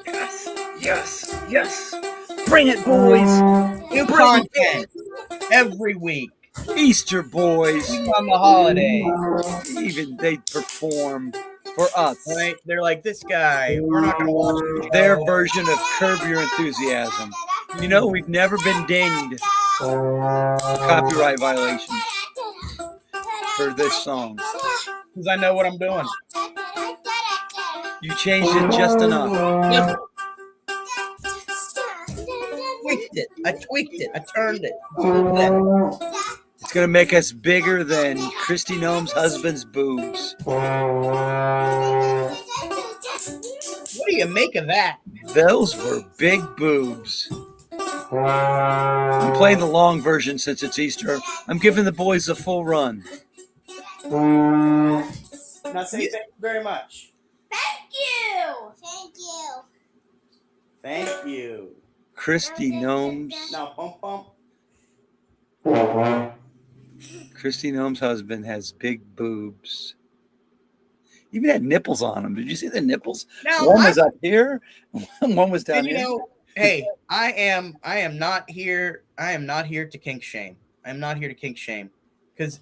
Yes, yes, yes. Bring it, boys. New Bring content every week, it. Easter boys. even on the holidays. Even they perform for us. Right? They're like, this guy, we're not going to watch the Their show. version of Curb Your Enthusiasm. You know, we've never been dinged for copyright violations for this song. Because I know what I'm doing. You changed it just enough. Just tweaked it. I tweaked it. I turned it. It's going to make us bigger than Christy Gnome's husband's boobs. What do you make of that? Those were big boobs. I'm playing the long version since it's Easter. I'm giving the boys the full run. Now say thank you very much. Thank you. Thank you. Thank you. Christy Gnome's. Now pump pump. Christy Gnome's husband has big boobs. Even had nipples on him. Did you see the nipples? Now, One was up here, one was down and here. Hey, I am not here. I am not here to kink shame. I am not here to kink shame because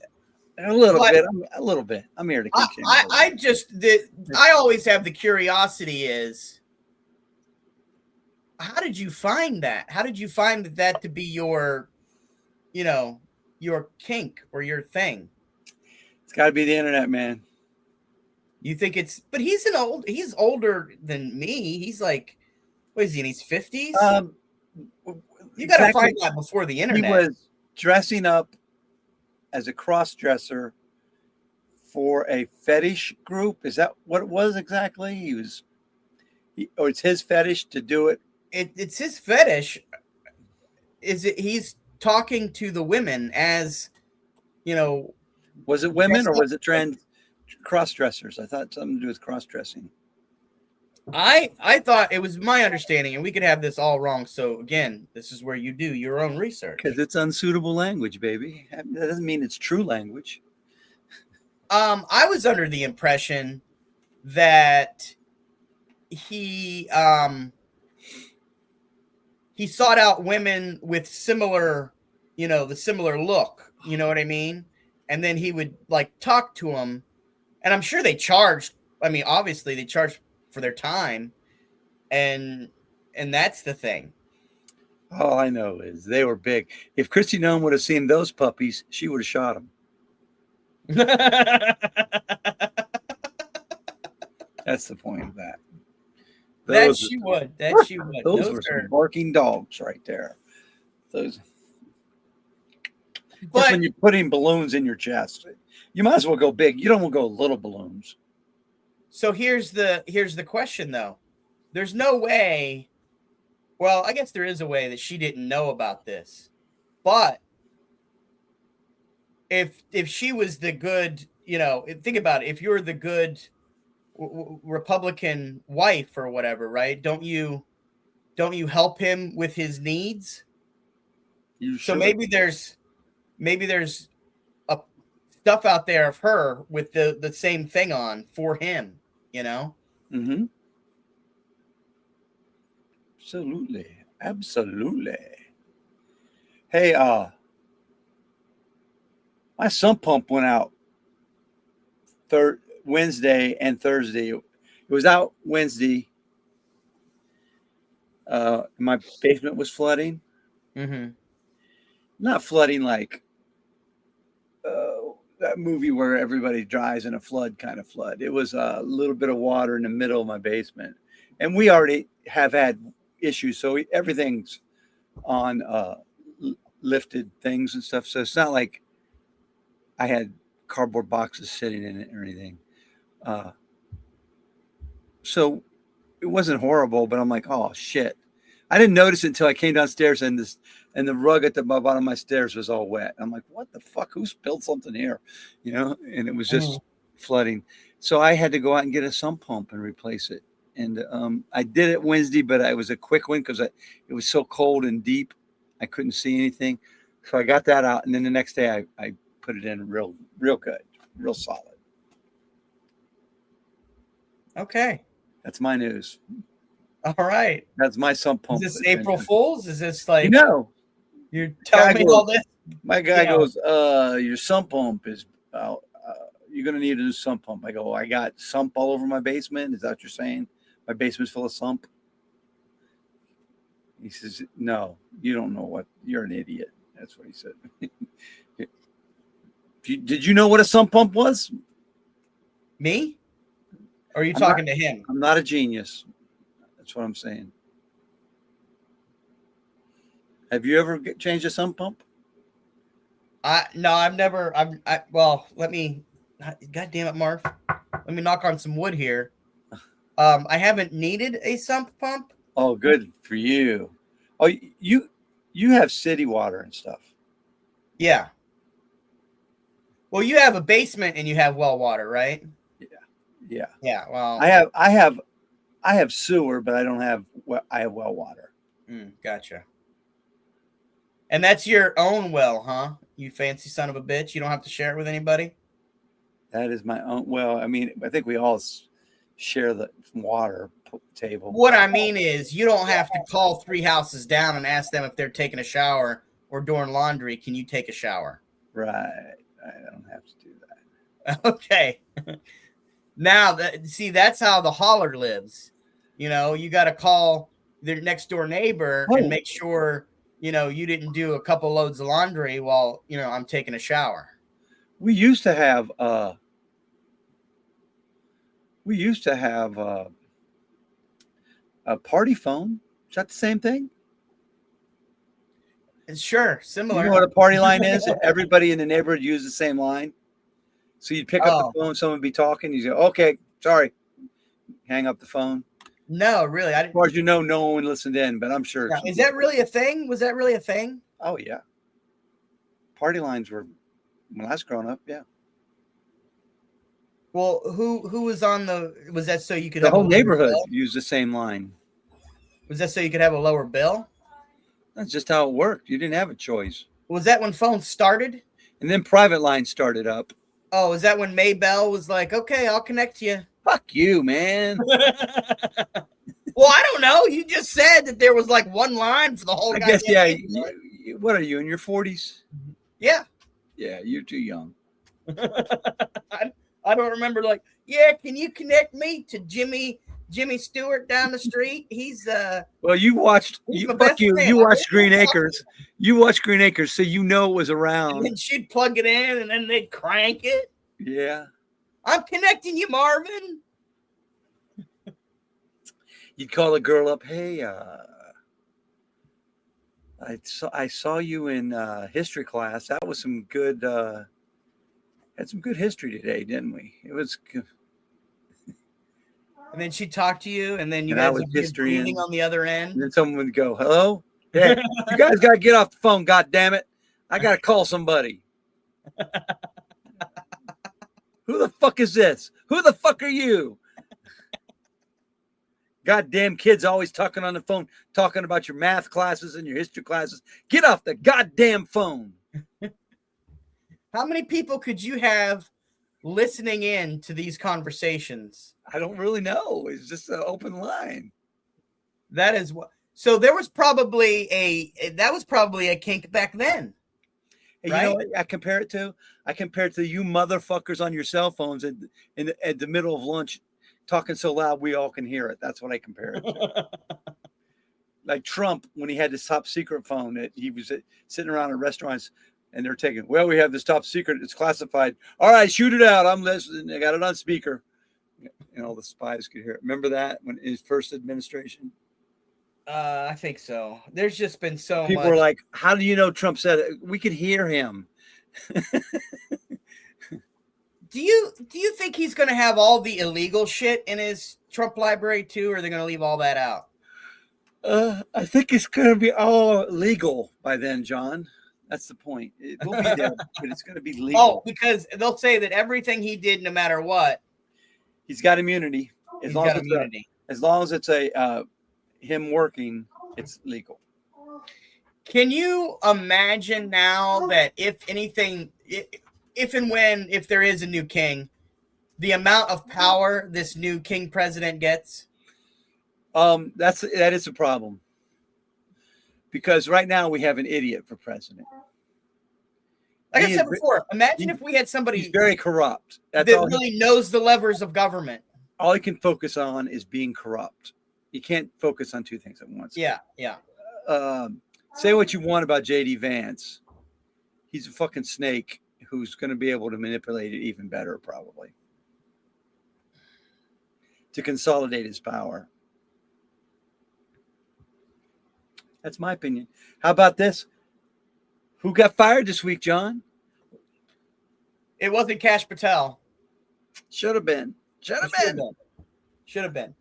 A little bit. I'm here to kink shame. I always have the curiosity is, how did you find that? How did you find that to be your, your kink or your thing? It's got to be the internet, man. You think but he's older than me. He's like, what is he in his 50s? You got to find that before the internet. He was dressing up as a cross-dresser for a fetish group. Is that what it was exactly? Or it's his fetish to do it? It's his fetish. He's talking to the women as, Was it women or was it trans cross-dressers? I thought something to do with cross-dressing. I thought it was my understanding, and we could have this all wrong. So again, this is where you do your own research. Because it's unsuitable language, baby. That doesn't mean it's true language. I was under the impression that he sought out women with similar, the similar look. You know what I mean? And then he would like talk to them, and I'm sure they charged. I mean, obviously they charged for their time, and that's the thing. All I know is they were big. If Christy Gnome would have seen those puppies, she would have shot them. That's the point of that. That she would. Those were some barking dogs right there. Those. But when you're putting balloons in your chest, you might as well go big. You don't want to go little balloons. So here's the question though. There's no way. Well, I guess there is a way that she didn't know about this, but if she was the good, think about it. If you're the good Republican wife or whatever, right? Don't you help him with his needs? So maybe there's a stuff out there of her with the same thing on for him, Mm-hmm. Absolutely. Hey, my sump pump went out Wednesday and Thursday. It was out Wednesday. My basement was flooding. Mm-hmm. Not flooding like that movie where everybody dies in a flood kind of flood. It was a little bit of water in the middle of my basement. And we already have had issues. So everything's on lifted things and stuff. So it's not like I had cardboard boxes sitting in it or anything. So it wasn't horrible, but I'm like, oh shit. I didn't notice it until I came downstairs and the rug at the bottom of my stairs was all wet. I'm like, what the fuck? Who spilled something here? And it was just flooding. So I had to go out and get a sump pump and replace it. And I did it Wednesday, but it was a quick one because it was so cold and deep. I couldn't see anything. So I got that out. And then the next day I put it in real good, real solid. Okay. That's my news. All right. That's my sump pump. Is this April Fool's? Is this like you're guy telling me all this? my guy you know. goes, your sump pump is you're gonna need a new sump pump. I go, I got sump all over my basement. Is that what you're saying? My basement's full of sump. He says, no, you don't know what, you're an idiot. That's what he said. Did you know what a sump pump was? Me? Or are you talking to him? I'm not a genius. That's what I'm saying. Have you ever changed a sump pump? No, I've never. Well, let me. God damn it, Marv. Let me knock on some wood here. I haven't needed a sump pump. Oh, good for you. Oh, you have city water and stuff. Yeah. Well, you have a basement and you have well water, right? Yeah. Yeah. Well, I have sewer, but I don't have. I have well water. Gotcha. And that's your own well, huh? You fancy son of a bitch. You don't have to share it with anybody. That is my own. Well, I mean, I think we all share the water table. What I mean is, you don't have to call 3 houses down and ask them if they're taking a shower or doing laundry. Can you take a shower? Right. I don't have to do that. Okay. Now, that's how the holler lives. You know, you got to call their next door neighbor and make sure, you didn't do a couple loads of laundry while, I'm taking a shower. We used to have a party phone. Is that the same thing? Sure, similar. You know what a party line is? Everybody in the neighborhood used the same line. So you'd pick up the phone, someone would be talking, you say, okay, sorry. Hang up the phone. No, really. As far as you know, no one listened in, but I'm sure. Now, is that really a thing? Was that really a thing? Oh, yeah. Party lines were, when I was growing up, yeah. Well, who was on was that so you could the have whole neighborhood used the same line? Was that so you could have a lower bill? That's just how it worked. You didn't have a choice. Was that when phones started? And then private lines started up. Oh, is that when Maybell was like, okay, I'll connect you? Fuck you, man. Well, I don't know. You just said that there was like one line for the whole. I guess, yeah. What are you, in your 40s? Yeah. Yeah, you're too young. I don't remember can you connect me to Jimmy Stewart down the street? He's well, you watched you watched Green Acres. You watched Green Acres, so you know it was around. And then she'd plug it in and then they'd crank it. Yeah. I'm connecting you, Marvin. You'd call a girl up, hey, I saw you in history class. That was some good had some good history today, didn't we? It was good. And then she'd talk to you, and then you guys would be breathing on the other end. And then someone would go, hello? Yeah, you guys got to get off the phone, God damn it. I got to call somebody. Who the fuck is this? Who the fuck are you? Goddamn kids always talking on the phone, talking about your math classes and your history classes. Get off the goddamn phone. How many people could you have listening in to these conversations? I don't really know. It's just an open line. That is what. So there was probably a kink back then. Hey, right? You know what I compare it to? I compare it to you motherfuckers on your cell phones at the middle of lunch talking so loud we all can hear it. That's what I compare it to. Like Trump, when he had this top secret phone that he was sitting around at restaurants and they're taking, well, we have this top secret. It's classified. All right, shoot it out. I'm listening. I got it on speaker. And all the spies could hear it. Remember that when his first administration? I think so. There's just been so People much. were like, how do you know Trump said it? We could hear him. Do you think he's going to have all the illegal shit in his Trump library too, or are they going to leave all that out? I think it's going to be all legal by then, John. That's the point. It will be there, but it's going to be legal. Oh, because they'll say that everything he did, no matter what, he's got immunity. As long as it's him working, it's legal. Can you imagine now that if there is a new king, the amount of power this new king president gets? That is a problem. Because right now we have an idiot for president. Like I He said is- before, imagine he- if we had He's somebody very corrupt. That's that all. really knows the levers of government. All he can focus on is being corrupt. You can't focus on two things at once. Yeah, yeah. Say what you want about JD Vance. He's a fucking snake who's going to be able to manipulate it even better, probably, to consolidate his power. That's my opinion. How about this? Who got fired this week, John? It wasn't Kash Patel. Should have been. Should have been. Should have been.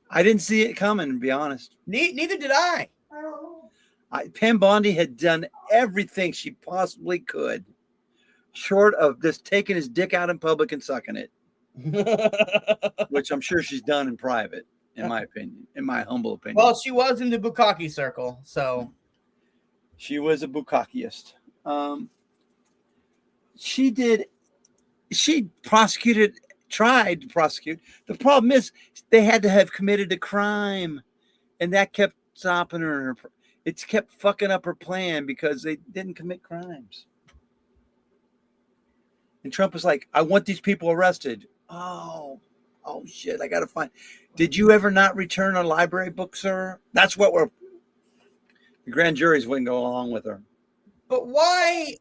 I didn't see it coming, to be honest. Neither did I. Pam Bondi had done everything she possibly could, short of just taking his dick out in public and sucking it, which I'm sure she's done in private, in my opinion, in my humble opinion. Well, she was in the Bukkake circle, so she was a bukkakeist. She tried to prosecute. The problem is they had to have committed a crime, and that kept stopping her. It's kept fucking up her plan because they didn't commit crimes. And Trump was like, I want these people arrested. Oh shit, I gotta find. Did you ever not return a library book, sir? That's what the grand juries wouldn't go along with her. But why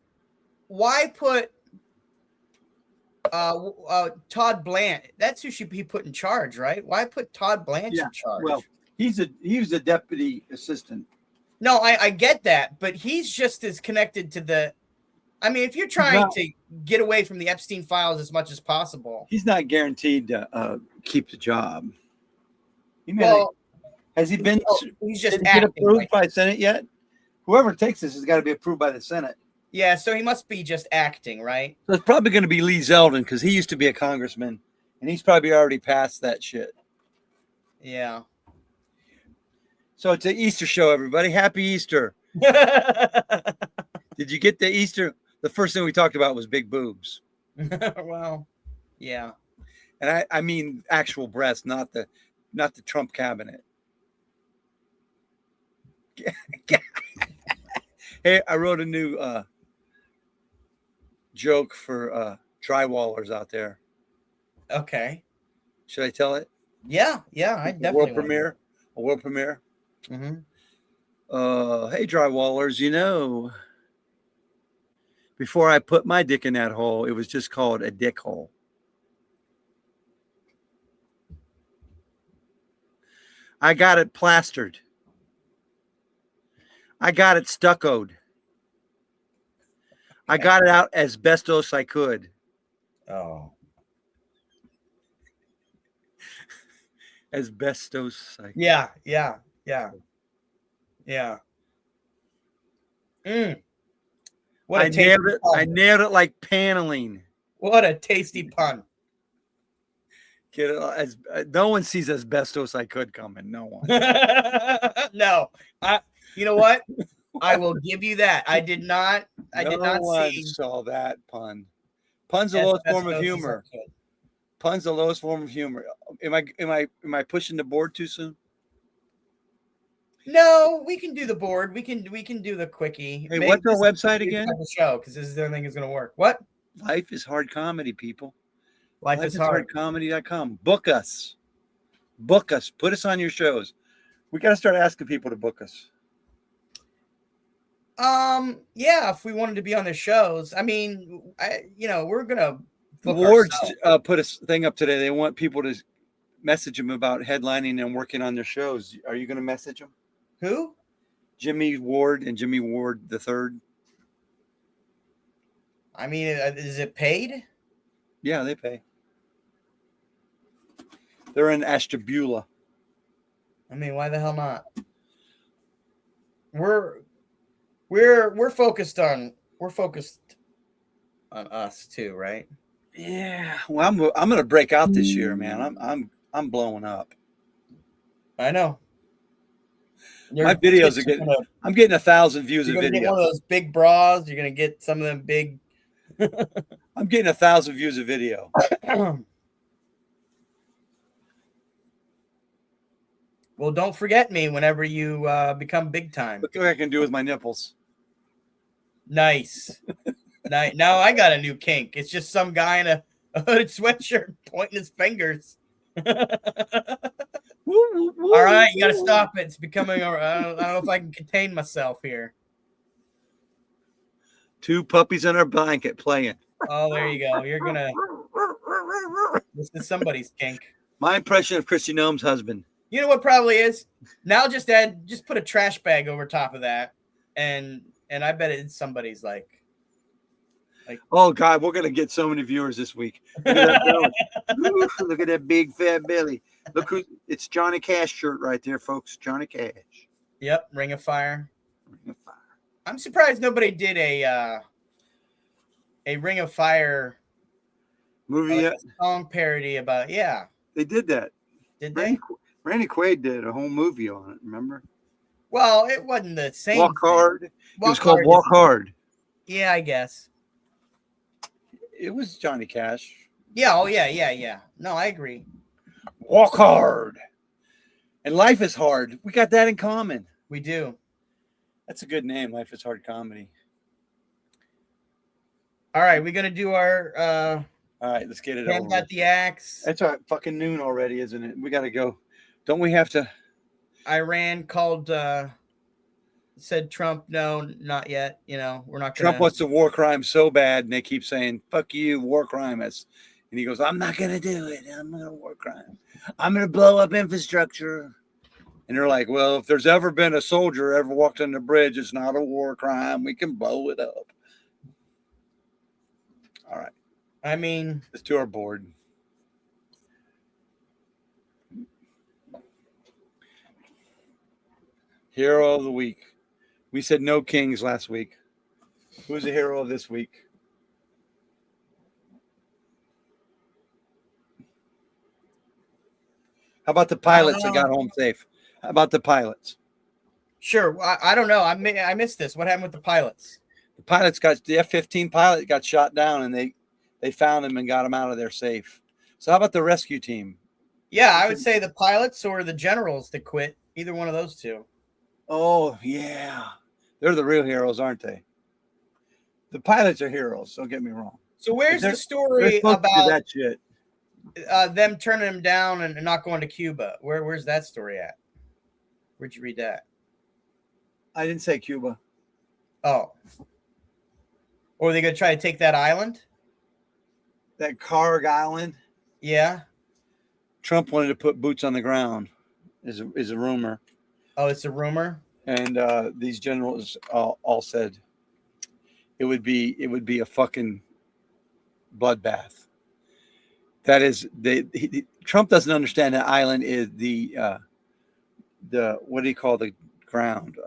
put Todd Blanche? That's who should be put in charge, right? Why put Todd Blanche in charge? Well, he was a deputy assistant. No, I get that, but he's just as connected to the. I mean, if you're trying to get away from the Epstein files as much as possible, he's not guaranteed to keep the job. Has he been? He's just get approved by Senate yet? Whoever takes this has got to be approved by the Senate. Yeah, so he must be just acting, right? So it's probably going to be Lee Zeldin because he used to be a congressman, and he's probably already passed that shit. Yeah. So it's an Easter show, everybody. Happy Easter. Did you get the Easter? The first thing we talked about was big boobs. Well, yeah. And I mean actual breasts, not the Trump cabinet. Hey, I wrote a new joke for drywallers out there. Okay. Should I tell it? Yeah, I definitely A world premiere. Mm-hmm. Hey, drywallers, before I put my dick in that hole, it was just called a dick hole. I got it plastered. I got it stuccoed. I got it out as best as I could. Oh. As best as I could. Yeah. I nailed it like paneling. What a tasty pun. Get it no one sees as best as I could coming. No one. No. You know what? I will give you that. I did not see. Saw that pun. Pun's the lowest form of humor. Pun's the lowest form of humor. Am I pushing the board too soon? No, we can do the board. We can do the quickie. Hey, what's our website again? Show because this is the only thing is going to work. What? Life is Hard Comedy, people. Life is hard. Hardcomedy.com. Book us. Put us on your shows. We got to start asking people to book us. Yeah, if we wanted to be on the shows. I mean, we're gonna. The Wards put a thing up today. They want people to message them about headlining and working on their shows. Are you going to message them? Who? Jimmy Ward and Jimmy Ward the Third. I mean, is it paid? Yeah, they pay. They're in Ashtabula. I mean, why the hell not? We're focused on us too, right? Yeah. Well, I'm going to break out this year, man. I'm blowing up. I know. My videos are getting. I'm getting 1,000 views a video. Get one of those big bras. You're gonna get some of them big. I'm getting 1,000 views a video. Well, don't forget me whenever you become big time. Look what I can do with my nipples. Nice. Now I got a new kink. It's just some guy in a hooded sweatshirt pointing his fingers. All right, you got to stop it. It's becoming. I don't know if I can contain myself here. Two puppies in our blanket playing. Oh, there you go. You're gonna. This is somebody's kink. My impression of Christy Noem's husband. You know what probably is? Now just put a trash bag over top of that, and I bet it's somebody's like. Oh God, we're gonna get so many viewers this week. Look at that belly. Look at that big fat belly. Look who it's Johnny Cash shirt right there, folks. Johnny Cash. Yep, Ring of Fire. Ring of Fire. I'm surprised nobody did a Ring of Fire movie like yet? a song parody about They did that. Did they? Randy Quaid did a whole movie on it, remember? Well, it wasn't the same. Walk Hard. It was called Hard Walk Hard. Yeah, I guess. It was Johnny Cash. Yeah, oh yeah. No, I agree. Walk hard. And Life is Hard. We got that in common. We do. That's a good name, Life is Hard Comedy. All right, we're gonna do our all right, let's get it Hand over. got the axe. That's all right. Fucking noon already, isn't it? We gotta go. Don't we have to? Iran called said Trump, no, not yet. You know, we're not gonna Trump wants a war crime so bad, and they keep saying, fuck you, war crime. And he goes, I'm not gonna do it. I'm gonna war crime. I'm gonna blow up infrastructure. And they're like, well, if there's ever been a soldier ever walked on the bridge, it's not a war crime. We can blow it up. All right. I mean, Let's do our board. Hero of the week. We said no kings last week. Who's the hero of this week? How about the pilots that got home safe? How about the pilots? sure. I don't know. I missed this. What happened with the pilots? The pilots the F-15 pilot got shot down, and they found him and got him out of there safe. So how about the rescue team? Yeah, I would say the pilots or the generals that quit. Either one of those two. Oh, yeah. They're the real heroes, aren't they? The pilots are heroes, don't get me wrong. So where's the They're story supposed to do about that shit. them turning him down and not going to Cuba? Where's that story at? Where'd you read that? I didn't say Cuba. Oh. Or are they going to try to take that island? That Karg Island. Yeah. Trump wanted to put boots on the ground, is a rumor. Oh, it's a rumor? And these generals all said it would be a fucking bloodbath. That is, Trump doesn't understand that island is the what do you call the ground?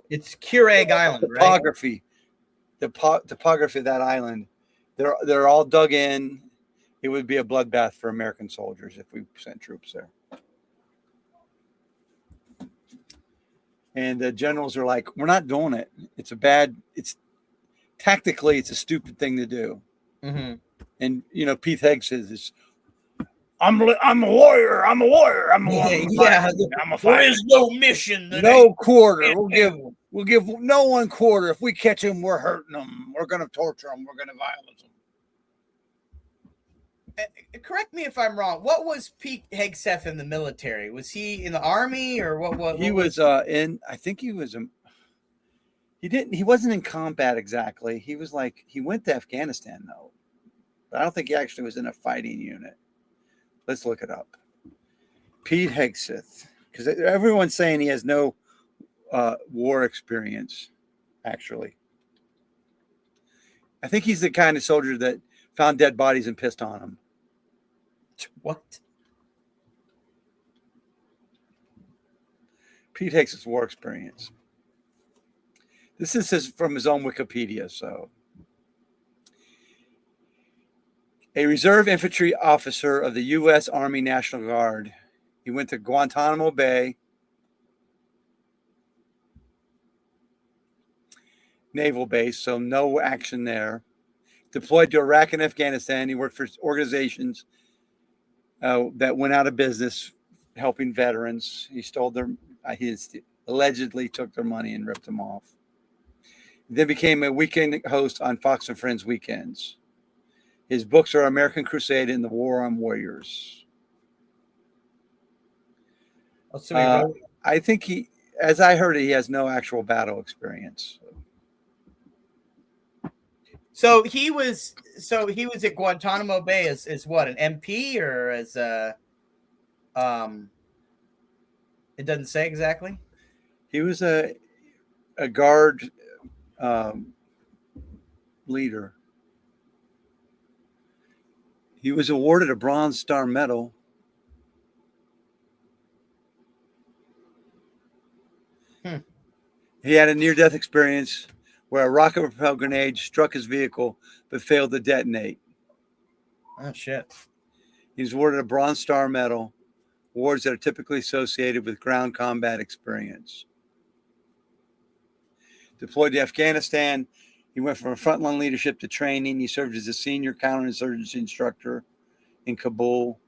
It's Keurig Island, right? Topography. The topography of that island. They're all dug in. It would be a bloodbath for American soldiers if we sent troops there. And the generals are like, we're not doing it. It's tactically, it's a stupid thing to do. Mm-hmm. And, Pete Hegseth is, I'm a warrior. I'm a warrior. I'm a warrior. Yeah. I'm a There fighter. is no mission. No quarter. We'll give no one quarter. If we catch him, we're hurting them. We're going to torture them. We're going to violence them. Correct me if I'm wrong. What was Pete Hegseth in the military? Was he in the army or what He was in. I think he was. He wasn't in combat exactly. He was he went to Afghanistan though, but I don't think he actually was in a fighting unit. Let's look it up. Pete Hegseth, because everyone's saying he has no war experience. Actually, I think he's the kind of soldier that found dead bodies and pissed on them. What? Pete Hegseth's war experience. This is from his own Wikipedia. So, a reserve infantry officer of the U.S. Army National Guard. He went to Guantanamo Bay Naval Base, so no action there. Deployed to Iraq and Afghanistan. He worked for organizations that went out of business, helping veterans. He stole their, he allegedly took their money and ripped them off. He then became a weekend host on Fox and Friends weekends. His books are American Crusade and The War on Warriors. Oh, so he wrote. I think he, as I heard it, he has no actual battle experience. So he was at Guantanamo Bay as what, an MP or as a it doesn't say exactly. He was a guard leader. He was awarded a Bronze Star Medal. He had a near-death experience where a rocket-propelled grenade struck his vehicle but failed to detonate. Oh, shit. He was awarded a Bronze Star Medal, awards that are typically associated with ground combat experience. Deployed to Afghanistan, he went from frontline leadership to training. He served as a senior counterinsurgency instructor in Kabul.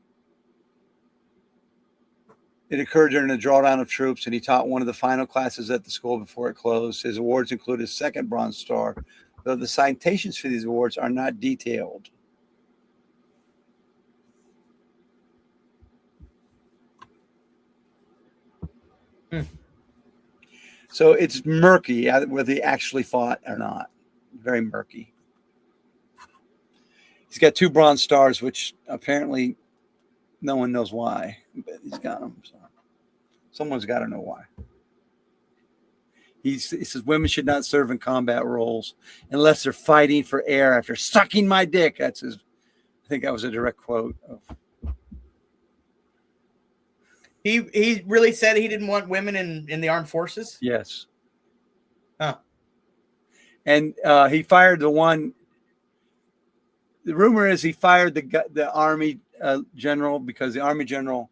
It occurred during a drawdown of troops, and he taught one of the final classes at the school before it closed. His awards include his second Bronze Star, though the citations for these awards are not detailed. So it's murky whether he actually fought or not. Very murky. He's got 2 Bronze Stars, which apparently no one knows why, but he's got them. So someone's got to know why. He says women should not serve in combat roles unless they're fighting for air after sucking my dick. That's his. I think that was a direct quote. He really said he didn't want women in the armed forces? Yes. Huh. And he fired the one. The rumor is he fired the Army general because the Army general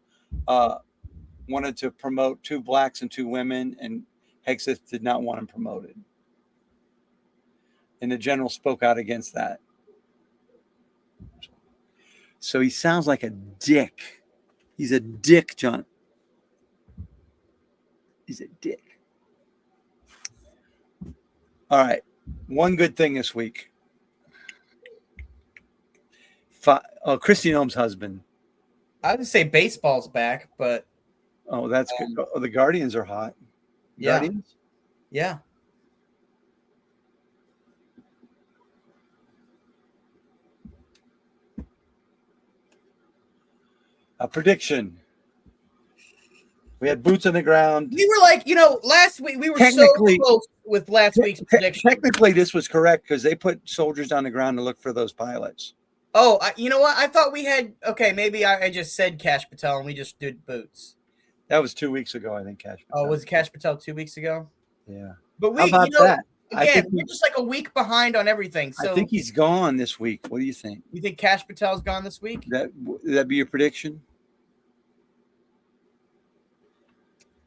wanted to promote 2 blacks and 2 women, and Hegseth did not want him promoted. And the general spoke out against that. So he sounds like a dick. He's a dick, John. He's a dick. All right. One good thing this week. Christy Noem's husband. I would say baseball's back, but Oh, that's good. Oh, the Guardians are hot. Yeah. Guardians? Yeah. A prediction. We had boots on the ground. We were like, last week we were so close with last week's prediction. Technically, this was correct because they put soldiers on the ground to look for those pilots. Oh, you know what? I thought we had. Okay, maybe I just said Cash Patel and we just did boots. That was 2 weeks ago, I think. Cash Patel. Oh, was Cash Patel 2 weeks ago? Yeah. But How about that? Again, we're just like a week behind on everything. So I think he's gone this week. What do you think? You think Cash Patel's gone this week? That be your prediction?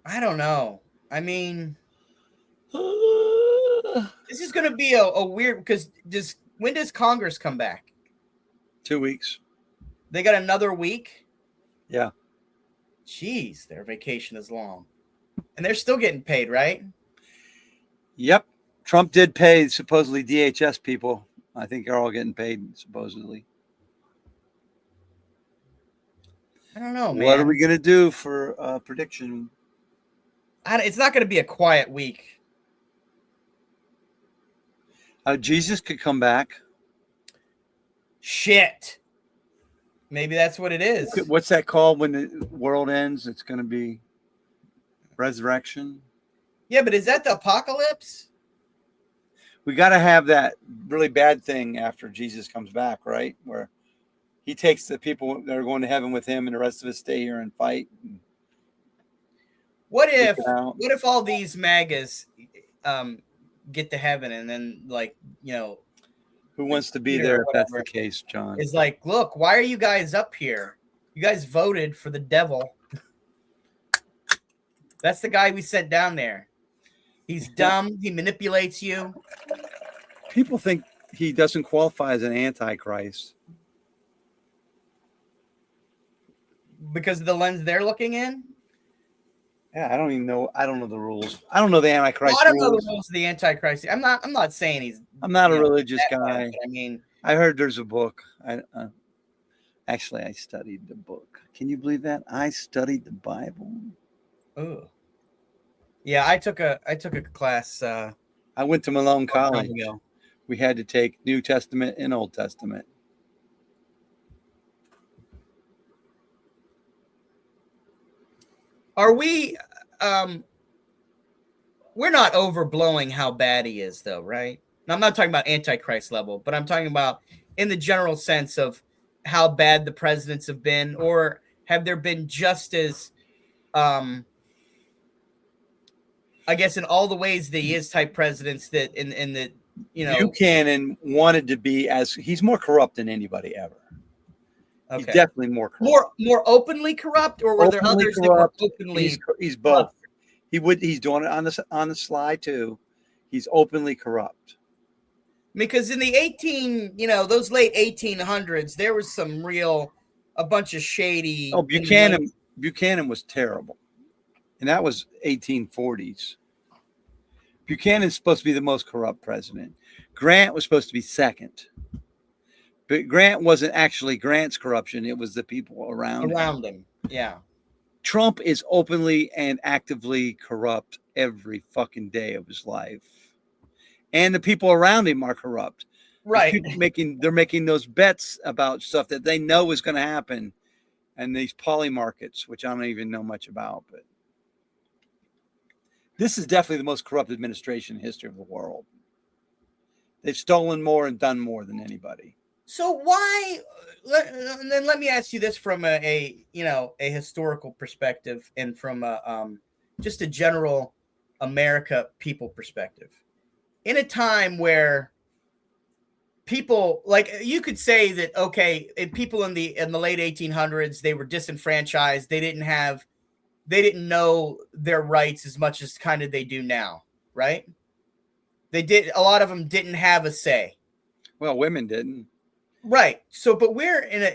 I don't know. I mean, this is going to be a weird because when does Congress come back? 2 weeks. They got another week? Yeah. Jeez, their vacation is long. And they're still getting paid, right? Yep. Trump did pay supposedly DHS people. I think they're all getting paid supposedly. I don't know, man. What are we going to do for prediction? It's not going to be a quiet week. Jesus could come back. Shit. Maybe that's what it is. What's that called when the world ends? It's going to be resurrection. Yeah, but is that the apocalypse? We got to have that really bad thing after Jesus comes back, right? Where he takes the people that are going to heaven with him and the rest of us stay here and fight. What if all these MAGAs get to heaven and then, like, who wants to be there if that's the case, John? Is like, look, why are you guys up here? You guys voted for the devil. That's the guy we sent down there. He's dumb. He manipulates you. People think he doesn't qualify as an antichrist. because of the lens they're looking in. Yeah, I don't even know. I don't know the rules. I don't know the Well, Antichrist I don't know the rules. rules of the Antichrist. I'm not saying he's. I'm not a you know, religious that guy. way, but I mean, I heard there's a book. Actually, I studied the book. Can you believe that? I studied the Bible. ooh. Yeah, I took a class I went to Malone a long time College. ago. We had to take New Testament and Old Testament. Are we? We're not overblowing how bad he is, though, right? And I'm not talking about Antichrist level, but I'm talking about in the general sense of how bad the presidents have been, or have there been just as, I guess, in all the ways that he is type presidents that in the Buchanan wanted to be he's more corrupt than anybody ever. He's okay, definitely more corrupt. more openly corrupt, or were there Openly others that were corrupt. openly? He's both. He's doing it on the slide too. He's openly corrupt. Because in the those late 1800s, there was a bunch of shady. Oh, Buchanan was terrible, and that was 1840s. Buchanan's supposed to be the most corrupt president. Grant was supposed to be second, but Grant wasn't actually Grant's corruption. It was the people around him. Yeah. Trump is openly and actively corrupt every fucking day of his life. And the people around him are corrupt. Right. They're making those bets about stuff that they know is going to happen. And these poly markets, which I don't even know much about, but this is definitely the most corrupt administration in the history of the world. They've stolen more and done more than anybody. So why? Then let me ask you this from a historical perspective, and from just a general America people perspective. In a time where people, like, you could say that, okay, people in the late 1800s, they were disenfranchised. They didn't know their rights as much as kind of they do now, right? A lot of them didn't have a say. Well, women didn't. Right. So, but we're in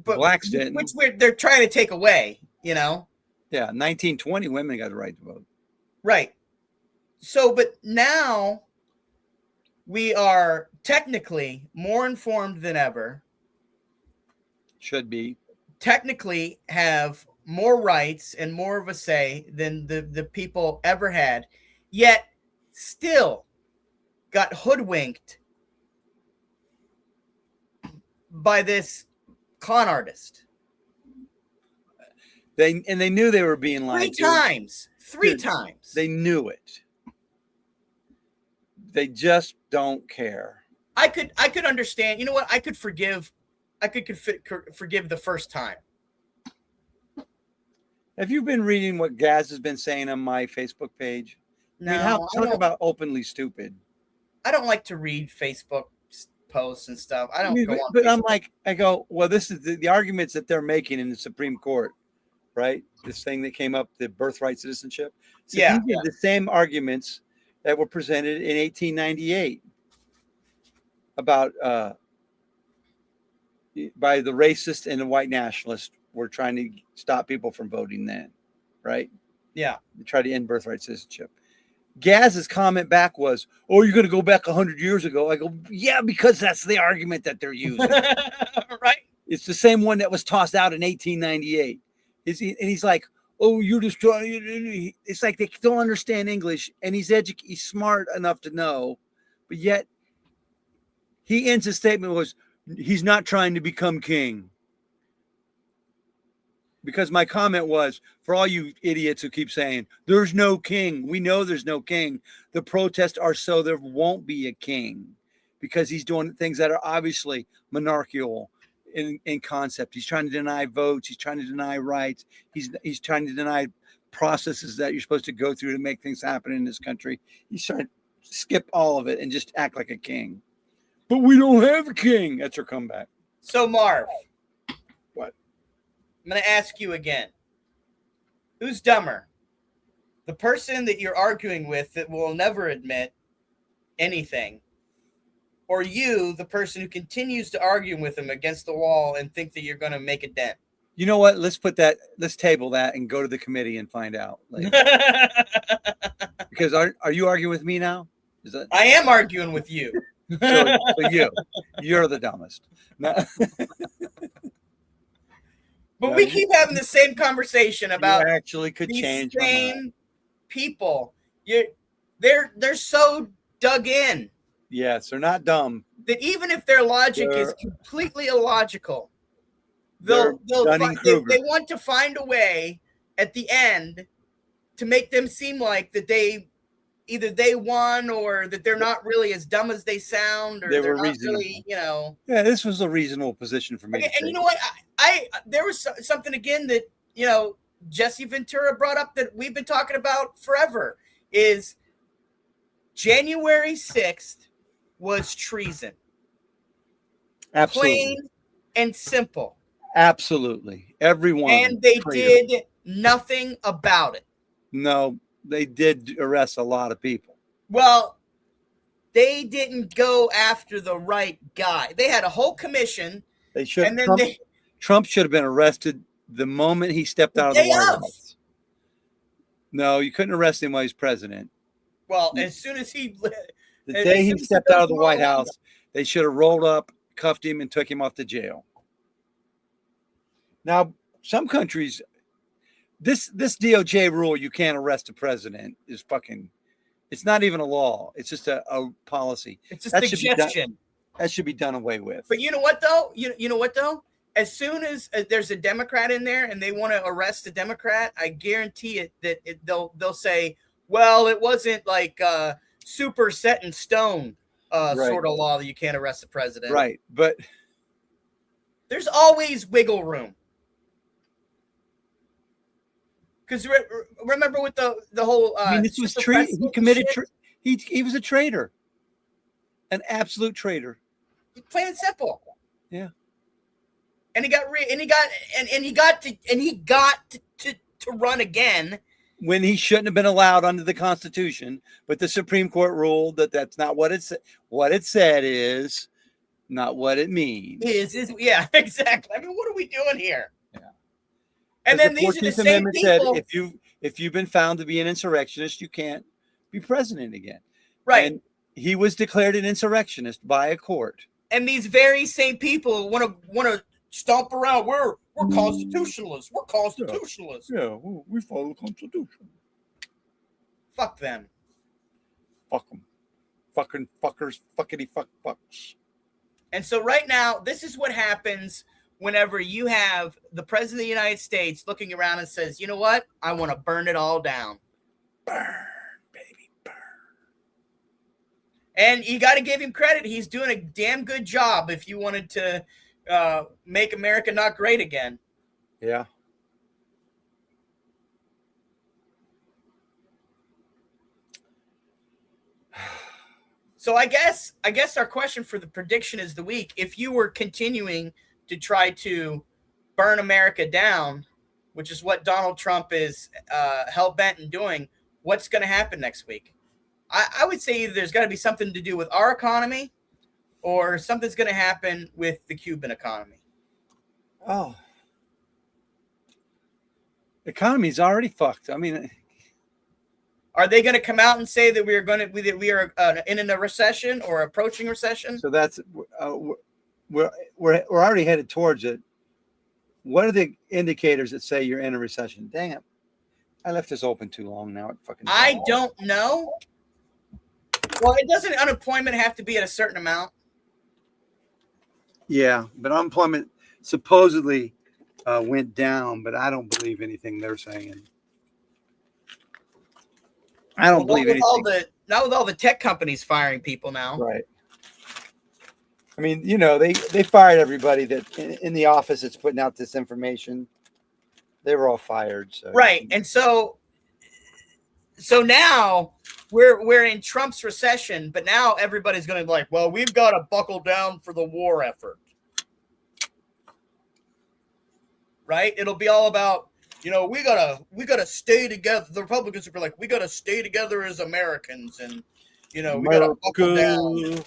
but blacks didn't. Which they're trying to take away, Yeah, 1920 women got the right to vote. Right. So, but now we are technically more informed than ever. Should be. Technically have more rights and more of a say than the people ever had, yet still got hoodwinked by this con artist. They knew they were being lied to. Three times. They knew it. They just don't care. I could understand. You know what? I could forgive the first time. Have you been reading what Gaz has been saying on my Facebook page? No, talk about openly stupid. I don't like to read Facebook posts and stuff. I don't go on but Facebook. I go, well, this is the arguments that they're making in the Supreme Court, right? This thing that came up, the birthright citizenship. So yeah, these are the same arguments that were presented in 1898 about by the racist and the white nationalists were trying to stop people from voting then, right? Yeah. They tried to end birthright citizenship. Gaz's comment back was, "Oh, you're going to go back 100 years ago." I go, "Yeah, because that's the argument that they're using." Right. It's the same one that was tossed out in 1898. And he's like, "Oh, you're just trying." It's like they don't understand English, and he's smart enough to know, but yet he ends his statement was, "He's not trying to become king." Because my comment was, for all you idiots who keep saying, there's no king. We know there's no king. The protests are so there won't be a king. Because he's doing things that are obviously monarchical in concept. He's trying to deny votes. He's trying to deny rights. He's trying to deny processes that you're supposed to go through to make things happen in this country. He's trying to skip all of it and just act like a king. But we don't have a king. That's her comeback. So, Marv. What? I'm going to ask you again. Who's dumber? The person that you're arguing with that will never admit anything, or you, the person who continues to argue with him against the wall and think that you're going to make a dent? You know what? Let's table that and go to the committee and find out. Like, because are you arguing with me now? Is that I am arguing with you. so you're the dumbest. No. But No, we keep having the same conversation about you actually could these change my mind. same people. They're so dug in Yes, they're not dumb. that even if their logic is completely illogical, they want to find a way at the end to make them seem like that either they won or that they're not really as dumb as they sound, or they're not really, Yeah, this was a reasonable position for me. And you know what? I there was something again that Jesse Ventura brought up that we've been talking about forever. Is January 6th was treason. Absolutely. Plain and simple. Absolutely. Everyone. And they did nothing about it. No, they did arrest a lot of people. Well, they didn't go after the right guy. They had a whole commission. They should. And then Trump should have been arrested the moment he stepped out of the White House. No, you couldn't arrest him while he's president. Well, as soon as the day he stepped out of the White House, they should have rolled up, cuffed him, and took him off to jail. Now, some countries, this DOJ rule, you can't arrest a president, is fucking. It's not even a law. It's just a policy. It's a suggestion. That should be done away with. But you know what though? You know what though? As soon as there's a Democrat in there and they want to arrest a Democrat, I guarantee it that they'll say, well, it wasn't like super set in stone sort of law that you can't arrest the president. Right, but there's always wiggle room. Because remember with the whole this was he committed he was a traitor, an absolute traitor. Plain and simple. Yeah. And he got to run again when he shouldn't have been allowed under the Constitution, but the Supreme Court ruled that that's not what it said. What it said is not what it means. Yeah, exactly. I mean, what are we doing here? Yeah. And then these are the same people. Said if you've been found to be an insurrectionist, you can't be president again. Right. And he was declared an insurrectionist by a court. And these very same people want to stomp around. We're constitutionalists. We're constitutionalists. Yeah, we follow the Constitution. Fuck them. Fuck them. Fucking fuckers. Fuckity fucks. And so right now, this is what happens whenever you have the president of the United States looking around and says, you know what? I want to burn it all down. Burn, baby, burn. And you got to give him credit. He's doing a damn good job if you wanted to make America not great again. Yeah. So I guess our question for the prediction is the week. If you were continuing to try to burn America down, which is what Donald Trump is hell-bent in doing, what's going to happen next week? I would say either there's got to be something to do with our economy or something's going to happen with the Cuban economy. Oh. The economy's already fucked. I mean, are they going to come out and say that we are in a recession or approaching recession? So that's we're already headed towards it. What are the indicators that say you're in a recession? Dang it! I left this open too long now. I don't know. Well, doesn't unemployment have to be at a certain amount? Yeah, but unemployment supposedly went down, but I don't believe anything they're saying. I don't believe anything. Not with all the tech companies firing people now. Right. I mean, they fired everybody that in the office that's putting out this information. They were all fired. So. Right. And so now we're in Trump's recession, but now everybody's going to be like, well, we've got to buckle down for the war effort. Right? It'll be all about, we gotta stay together. The Republicans will be like, we gotta stay together as Americans, and we gotta buckle down.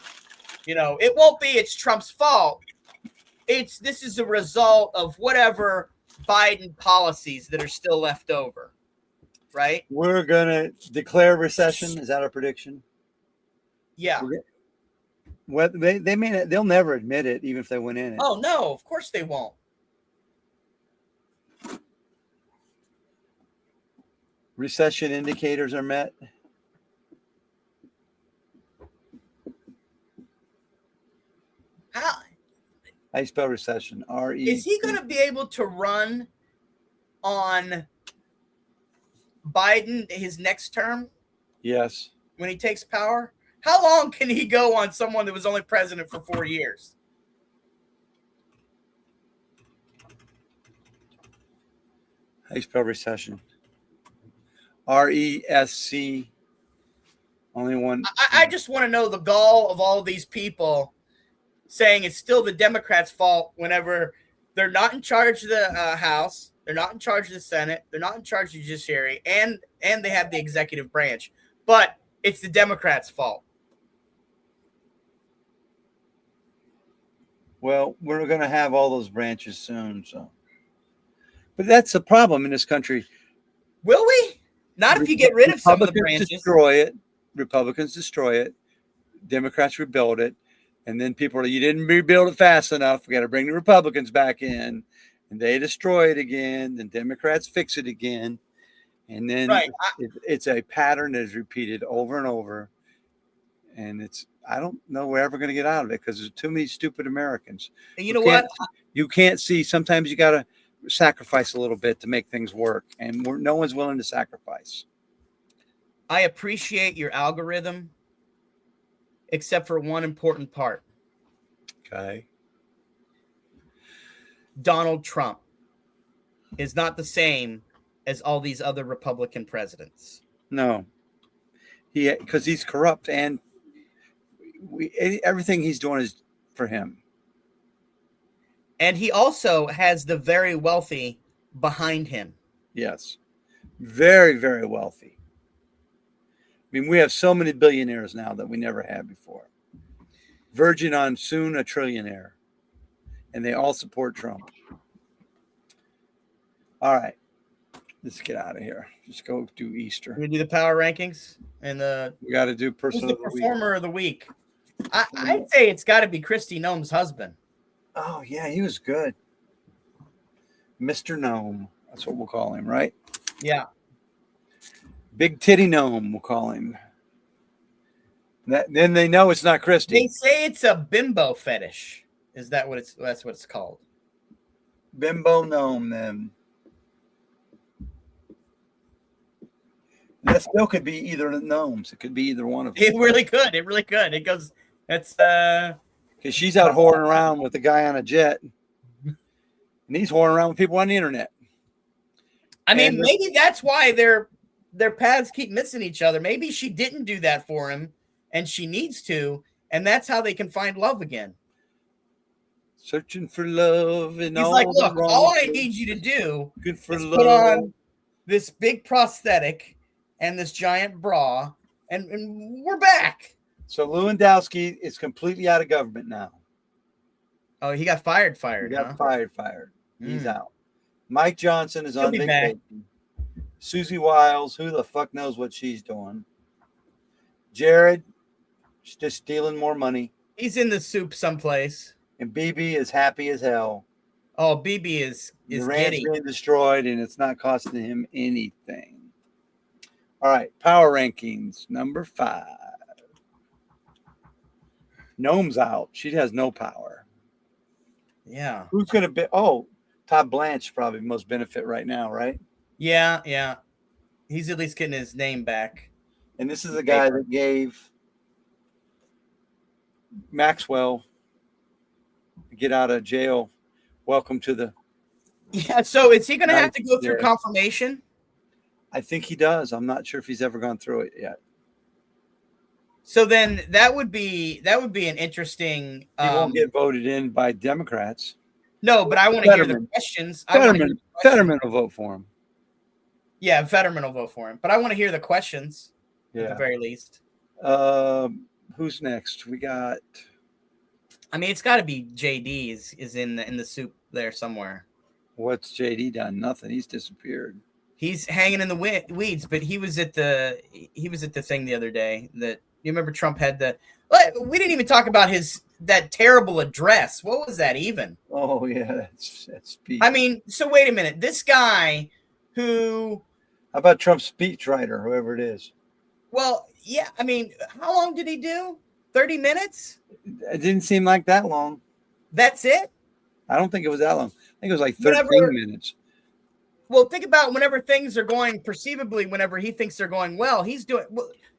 It won't be it's Trump's fault. This is a result of whatever Biden policies that are still left over, right? We're gonna declare recession. Is that our prediction? Yeah. Well, they may not, they'll never admit it, even if they went in it. Oh no, of course they won't. Recession indicators are met. How How you spell recession? R-E. is he going to be able to run on Biden his next term Yes. when he takes power? How long can he go on someone that was only president for 4 years? How you spell recession? R-E-S-C. Only one. I just want to know the gall of all these people saying it's still the Democrats' fault whenever they're not in charge of the House, they're not in charge of the Senate, they're not in charge of the judiciary, and they have the executive branch. But it's the Democrats' fault. Well, we're going to have all those branches soon. So, but that's the problem in this country. Will we? Not if you get rid of some of the branches. Republicans destroy it. Democrats rebuild it. And then people are, you didn't rebuild it fast enough. We got to bring the Republicans back in. And they destroy it again. Then Democrats fix it again. And then it's a pattern that is repeated over and over. And I don't know we're ever going to get out of it because there's too many stupid Americans. And you know what? You can't see. Sometimes you got to sacrifice a little bit to make things work. And no one's willing to sacrifice. I appreciate your algorithm, except for one important part. Okay. Donald Trump is not the same as all these other Republican presidents. No. Because he's corrupt and everything he's doing is for him. And he also has the very wealthy behind him. Yes. Very, very wealthy. I mean, we have so many billionaires now that we never had before. Verging on soon a trillionaire. And they all support Trump. All right. Let's get out of here. Just go do Easter. We do the power rankings and we got to do person of the performer of the week. I'd say it's got to be Kristi Noem's husband. Oh yeah, he was good. Mr. Gnome. That's what we'll call him, right? Yeah. Big Titty Gnome, we'll call him. Then they know it's not Kristi. They say it's a bimbo fetish. Is that what that's what it's called? Bimbo Gnome, then. That still could be either of the gnomes. It could be either one of them. It really could. It really could. It goes. That's because she's out whoring around with the guy on a jet, and he's whoring around with people on the internet. I mean, maybe that's why their paths keep missing each other. Maybe she didn't do that for him, and she needs to, and that's how they can find love again. Searching for love, and he's like, look, all I need you to do is put on this big prosthetic and this giant bra, and we're back. So Lewandowski is completely out of government now. Oh, he got fired. He got fired. He's out. Mike Johnson is on vacation. Susie Wiles, who the fuck knows what she's doing. Jared, she's just stealing more money. He's in the soup someplace. And BB is happy as hell. Oh, BB is Iran's been destroyed, and it's not costing him anything. All right, power rankings, number 5. Gnome's out. She has no power. Yeah. Who's going to be? Oh, Todd Blanche probably most benefit right now, right? Yeah. He's at least getting his name back. And this is the guy that gave Maxwell get out of jail. Welcome to the. Yeah. So is he going to have to go through confirmation? I think he does. I'm not sure if he's ever gone through it yet. So then that would be an interesting. He won't get voted in by Democrats. No, but I want to hear the questions. Fetterman will vote for him. Yeah, Fetterman will vote for him. But I want to hear the questions at the very least. Who's next? We got. I mean, it's got to be JD is in the soup there somewhere. What's JD done? Nothing. He's disappeared. He's hanging in the weeds, but he was at the thing the other day. That you remember Trump had the. We didn't even talk about that terrible address. What was that even? Oh yeah, that's speech. I mean, so wait a minute. This guy who. How about Trump's speechwriter, whoever it is? Well, yeah. I mean, how long did he do? 30 minutes? It didn't seem like that long. That's it? I don't think it was that long. I think it was like 13 minutes. Well, think about whenever things are going perceivably, whenever he thinks they're going well, he's doing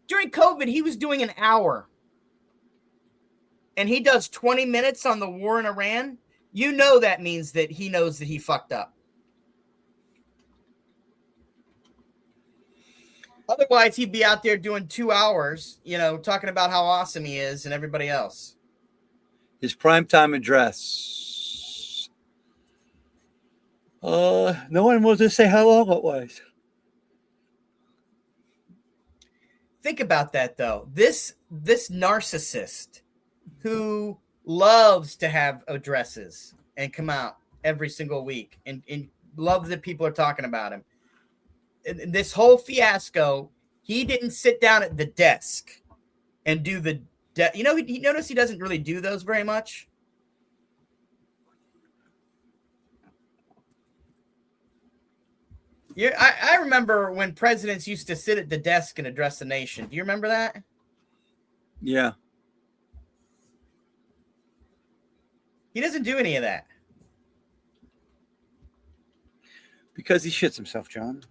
during COVID, he was doing an hour. And he does 20 minutes on the war in Iran. You know that means that he knows that he fucked up. Otherwise, he'd be out there doing 2 hours, talking about how awesome he is and everybody else. His primetime address. No one will just say how long it was. Think about that, though. This narcissist who loves to have addresses and come out every single week and loves that people are talking about him. And this whole fiasco, he didn't sit down at the desk and do the you notice he doesn't really do those very much. Yeah, I remember when presidents used to sit at the desk and address the nation. Do you remember that? Yeah. He doesn't do any of that. Because he shits himself, John.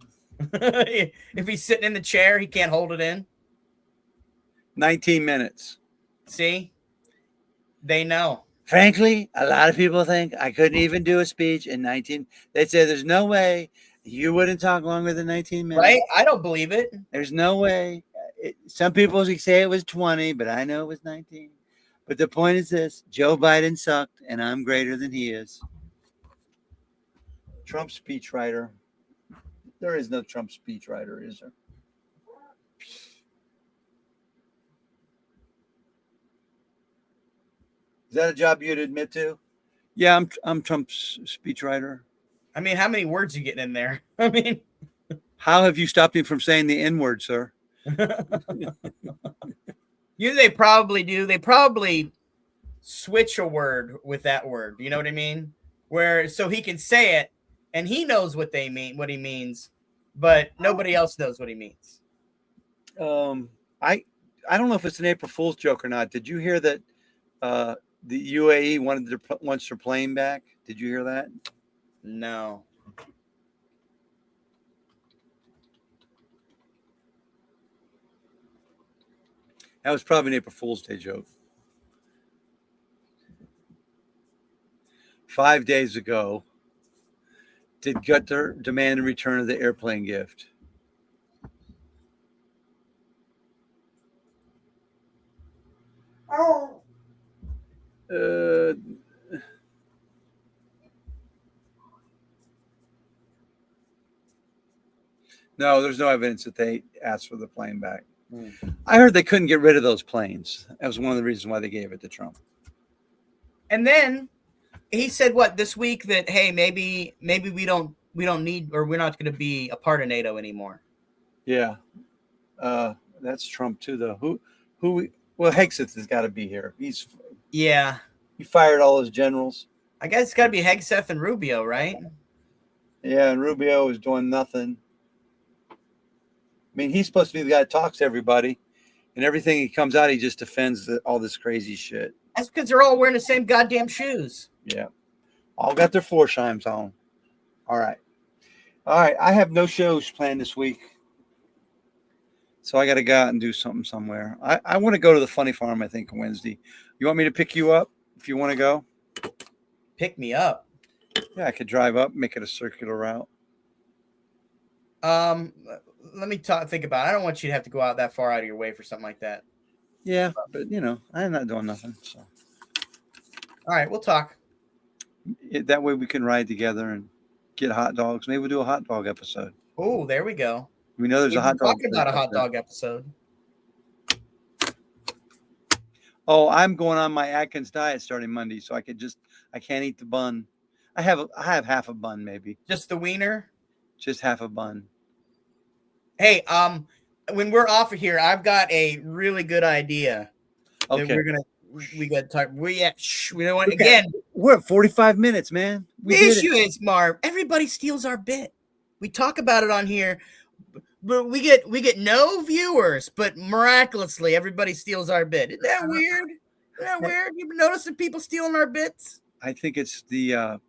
If he's sitting in the chair, he can't hold it in. 19 minutes. See? They know. Frankly, a lot of people think I couldn't even do a speech in 19. They'd say there's no way you wouldn't talk longer than 19 minutes. Right? I don't believe it. There's no way. Some people say it was 20, but I know it was 19. But the point is this: Joe Biden sucked, and I'm greater than he is. Trump speechwriter. There is no Trump speechwriter, is there? Is that a job you'd admit to? Yeah, I'm Trump's speechwriter. I mean, how many words are you getting in there? I mean, how have you stopped him from saying the N-word, sir? They probably do. They probably switch a word with that word. You know what I mean? So he can say it, and he knows what he means, but nobody else knows what he means. I don't know if it's an April Fool's joke or not. Did you hear that the UAE wants their plane back? Did you hear that? No. That was probably an April Fool's Day joke. 5 days ago, did Qatar demand a return of the airplane gift? Oh. No, there's no evidence that they asked for the plane back. I heard they couldn't get rid of those planes. That was one of the reasons why they gave it to Trump. And then he said, "What this week? That hey, maybe we don't need, or we're not going to be a part of NATO anymore." Yeah, that's Trump too, though. Who? Well, Hegseth has got to be here. He fired all his generals. I guess it's got to be Hegseth and Rubio, right? Yeah, and Rubio is doing nothing. I mean, he's supposed to be the guy that talks to everybody, and everything he comes out, he just defends all this crazy shit. That's because they're all wearing the same goddamn shoes. Yeah. All got their Florsheim's on. All right. I have no shows planned this week, so I got to go out and do something somewhere. I want to go to the Funny Farm, I think, Wednesday. You want me to pick you up if you want to go? Pick me up? Yeah, I could drive up, make it a circular route. Let me think about it. I don't want you to have to go out that far out of your way for something like that. Yeah, but I'm not doing nothing. So, all right, we'll talk. That way we can ride together and get hot dogs. Maybe we'll do a hot dog episode. Oh, there we go. We know there's a hot dog. Talking about a hot dog episode. Oh, I'm going on my Atkins diet starting Monday, so I can't eat the bun. I have half a bun, maybe. Just the wiener? Just half a bun. Hey, when we're off of here, I've got a really good idea. Okay. That we got to talk. We know what? Again, we're at 45 minutes, man. The issue is, Marv, everybody steals our bit. We talk about it on here, but we get no viewers, but miraculously everybody steals our bit. Isn't that weird? Isn't that weird? You've been noticing people stealing our bits? I think it's the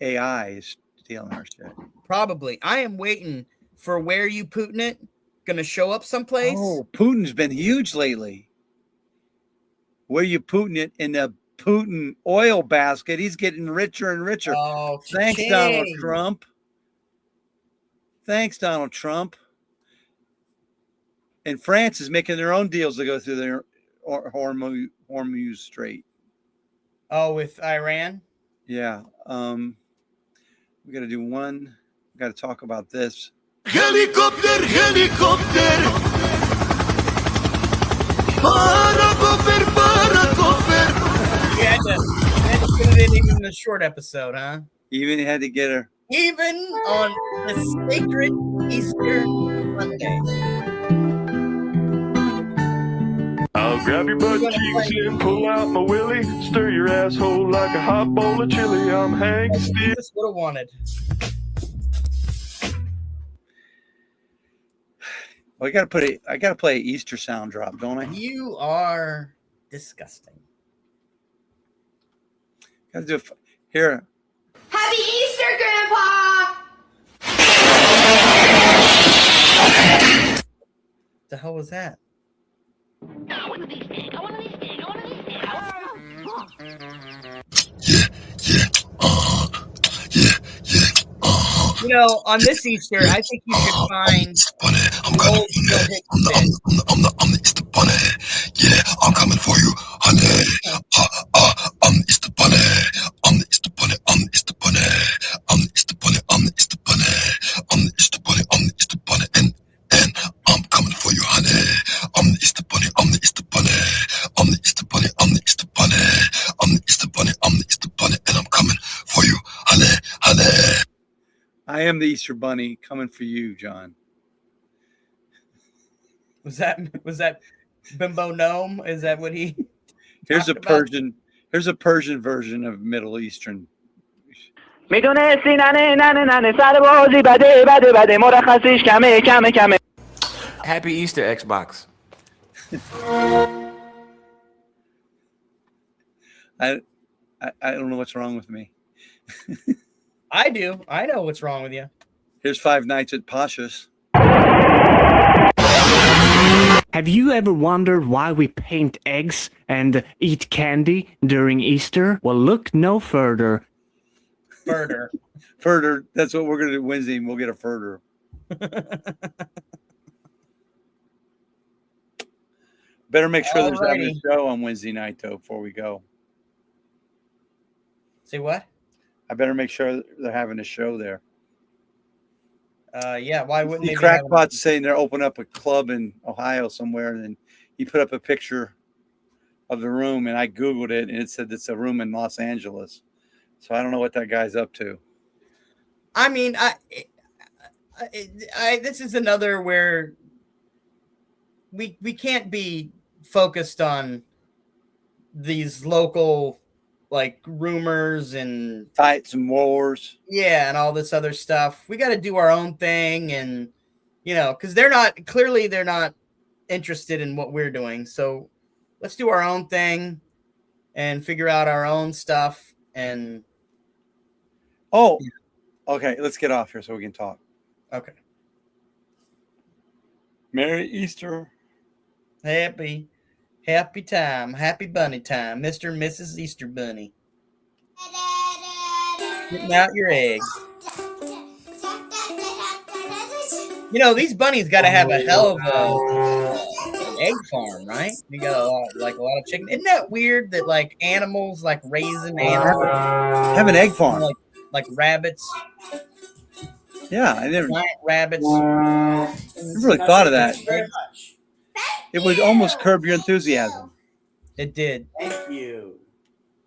AI is stealing our shit. Probably. I am waiting for Where You Putin It gonna show up someplace. Oh, Putin's been huge lately. Where You Putin It in the Putin oil basket? He's getting richer and richer. Oh, thanks, Donald Trump. Thanks, Donald Trump. And France is making their own deals to go through their Hormuz Strait. Oh, with Iran? Yeah. We got to do one. We got to talk about this. Helicopter, helicopter. Paracofer, paracofer. You had to put it in even in the short episode, huh? Even had to get her. Even on the sacred Easter Sunday. I'll grab your butt cheeks and pull out my willy, stir your asshole like a hot bowl of chili. I'm Hegseth. This would have wanted. Well, I gotta play an Easter sound drop, don't I? You are disgusting. Gotta do it here. Happy Easter, Grandpa! What the hell was that? You know, on this Easter, I think you should find old Bill Hicks bit. I'm the Easter bunny. Yeah, I'm coming for you, honey. I'm the Easter bunny. I'm the Easter bunny. I'm the Easter bunny. I'm the Easter bunny. I'm the Easter bunny. I'm the Easter bunny. I'm the Easter bunny. And I'm coming for you, honey. I'm the Easter bunny. I'm the Easter bunny. I'm the Easter bunny. I'm the Easter bunny. I'm the Easter bunny. I'm the Easter bunny. And I'm coming for you, honey, honey. I am the Easter Bunny coming for you, John. Was that Bimbo Gnome? Is that what he? Here's a Persian. Here's a Persian version of Middle Eastern. Happy Easter, Xbox. I don't know what's wrong with me. I do. I know what's wrong with you. Here's Five Nights at Pasha's. Have you ever wondered why we paint eggs and eat candy during Easter? Well, look no further. Further. Further. That's what we're going to do Wednesday. And we'll get a further. Better make sure there's having a show on Wednesday night, though, before we go. Say what? I better make sure they're having a show there. Yeah, why wouldn't the they? Crackpot's saying they're opening up a club in Ohio somewhere, and then he put up a picture of the room, and I Googled it, and it said it's a room in Los Angeles. So I don't know what that guy's up to. I mean, this is another where we can't be focused on these local like rumors and fights and wars. Yeah, and all this other stuff. We got to do our own thing, and because they're not interested in what we're doing. So let's do our own thing and figure out our own stuff. And okay, let's get off here so we can talk. Okay. Merry Easter. Happy time. Happy bunny time. Mr. and Mrs. Easter Bunny. Getting out your eggs. These bunnies got to have a hell of a egg farm, right? You got a lot of chicken. Isn't that weird that like animals like raising animals have an egg farm like rabbits? Yeah, I never. Giant rabbits. I really thought of that. It would almost curb your enthusiasm. It did. Thank you.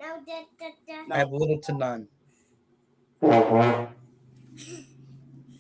I have little to none.